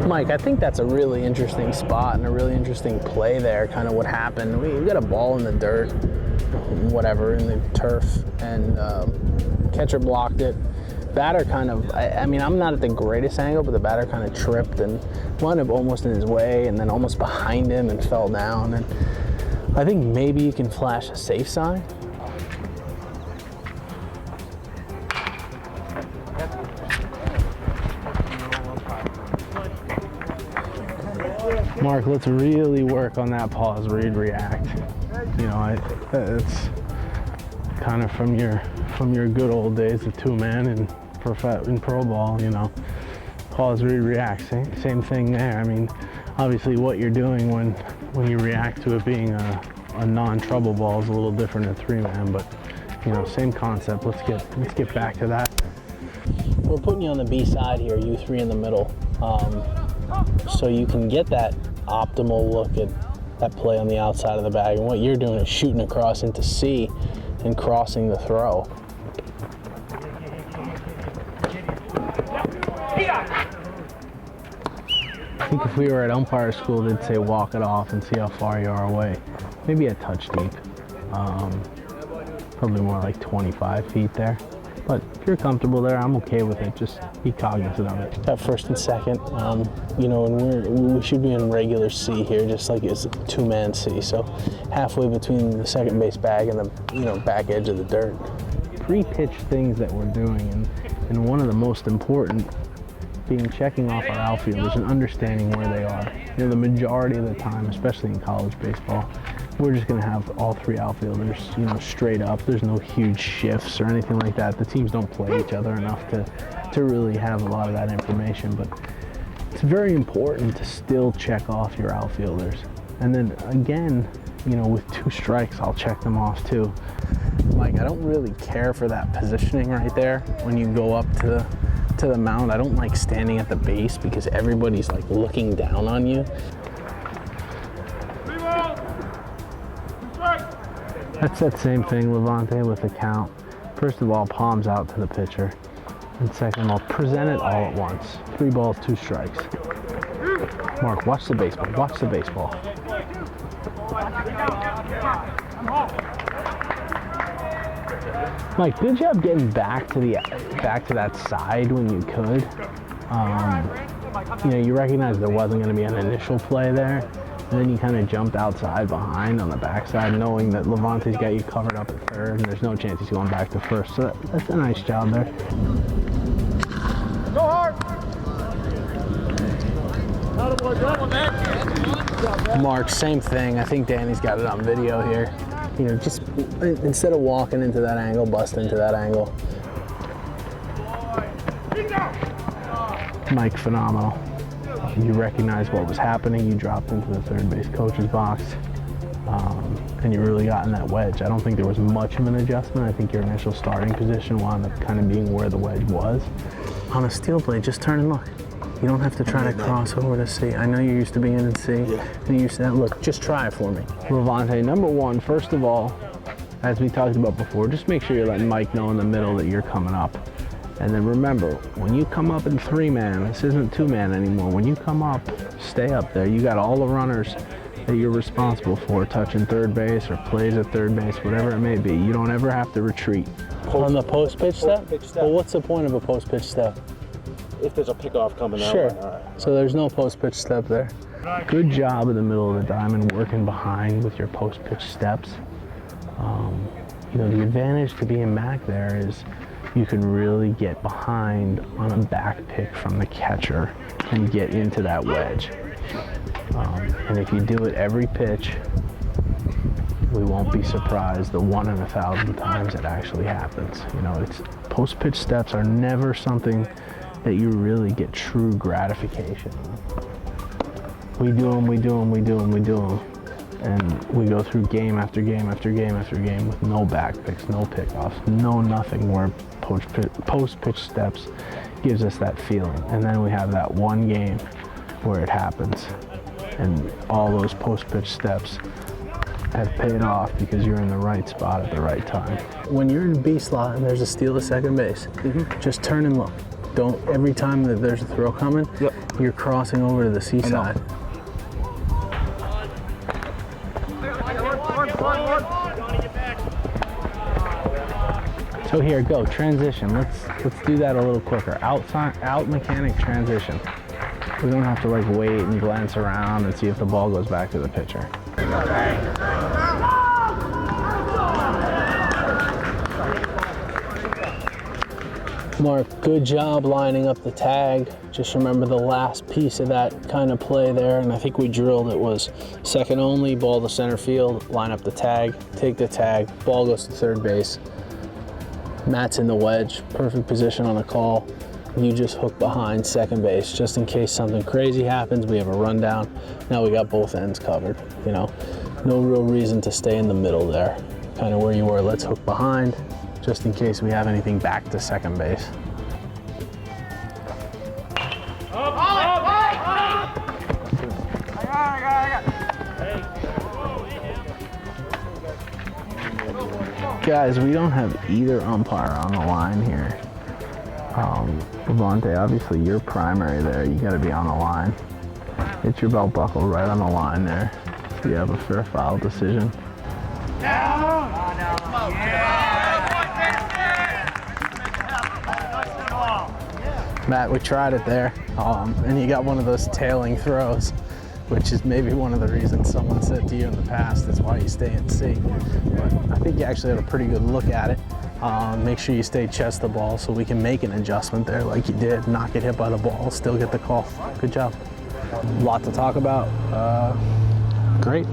Mike, I think that's a really interesting spot and a really interesting play there, kind of what happened. We got a ball in the dirt, whatever, in the turf, and catcher blocked it. Batter kind of, I mean, I'm not at the greatest angle, but the batter kind of tripped and wound up almost in his way and then almost behind him and fell down. And I think maybe you can flash a safe sign. Mark, let's really work on that pause, read, react. You know, it's kind of from your good old days of two-man and in pro ball, you know. Pause, read, react, same thing there. I mean, obviously what you're doing when you react to it being a non-trouble ball is a little different than three-man, but you know, same concept. Let's get back to that. We're putting you on the B side here, you three in the middle, so you can get that optimal look at that play on the outside of the bag. And what you're doing is shooting across into C and crossing the throw. I think if we were at umpire school, they'd say walk it off and see how far you are away. Maybe a touch deep. Probably more like 25 feet there. But if you're comfortable there, I'm okay with it. Just be cognizant of it. That first and second, you know, and we should be in regular C here, just like it's two-man C. So halfway between the second base bag and the, you know, back edge of the dirt. Pre-pitch things that we're doing, and one of the most important being checking off our outfielders and understanding where they are. You know, the majority of the time, especially in college baseball, we're just going to have all three outfielders, you know, straight up. There's no huge shifts or anything like that. The teams don't play each other enough to really have a lot of that information, but it's very important to still check off your outfielders. And then again, you know, with 2 strikes, I'll check them off too. Mike, I don't really care for that positioning right there when you go up to the mound. I don't like standing at the base because everybody's like looking down on you. That's that same thing, Levante, with the count. First of all, palms out to the pitcher. And second of all, present it all at once. 3 balls, 2 strikes. Mark, watch the baseball. Watch the baseball. Mike, good job getting back to that side when you could. You know, you recognized there wasn't going to be an initial play there, and then you kind of jumped outside behind on the backside, knowing that Levante's got you covered up at third, and there's no chance he's going back to first. So that's a nice job there. Go hard. Mark, same thing. I think Danny's got it on video here. You know, just instead of walking into that angle, bust into that angle. Mike, phenomenal. You recognized what was happening. You dropped into the third base coach's box, and you really got in that wedge. I don't think there was much of an adjustment. I think your initial starting position wound up kind of being where the wedge was. On a steel blade, just turn and look. You don't have to try to cross over to C. I know you're used to being in C, and you used to that. Look, just try it for me. Levante, number one, first of all, as we talked about before, just make sure you're letting Mike know in the middle that you're coming up. And then remember, when you come up in 3-man, this isn't 2-man anymore. When you come up, stay up there. You got all the runners that you're responsible for touching third base or plays at third base, whatever it may be. You don't ever have to retreat. On the post-pitch step? Well, what's the point of a post-pitch step? If there's a pickoff coming out. Sure. All right. So there's no post-pitch step there. Good job in the middle of the diamond working behind with your post-pitch steps. You know, the advantage to being back there is you can really get behind on a back pick from the catcher and get into that wedge. And if you do it every pitch, we won't be surprised the 1 in 1,000 times it actually happens. You know, it's post-pitch steps are never something that you really get true gratification. We do them, we do them, we do them, we do them. And we go through game after game after game after game with no back picks, no pickoffs, no nothing, where post-pitch steps gives us that feeling. And then we have that one game where it happens. And all those post-pitch steps have paid off because you're in the right spot at the right time. When you're in B slot and there's a steal at second base, just turn and look. Don't, every time that there's a throw coming, you're crossing over to the C side. So here, go, transition. Let's do that a little quicker. Out mechanic transition. We don't have to like wait and glance around and see if the ball goes back to the pitcher. Mark, good job lining up the tag. Just remember the last piece of that kind of play there, and I think we drilled it was second only, ball to center field, line up the tag, take the tag, ball goes to third base. Matt's in the wedge, perfect position on a call. You just hook behind second base, just in case something crazy happens. We have a rundown. Now we got both ends covered, you know. No real reason to stay in the middle there. Kind of where you were, let's hook behind, just in case we have anything back to second base. Guys, we don't have either umpire on the line here. Levante, obviously you're primary there. You got to be on the line. Hit your belt buckle right on the line there. You have a fair foul decision. Matt, we tried it there, and you got one of those tailing throws, which is maybe one of the reasons someone said to you in the past, that's why you stay in C. But I think you actually had a pretty good look at it. Make sure you stay chest the ball so we can make an adjustment there like you did, not get hit by the ball, still get the call. Good job. A lot to talk about. Great.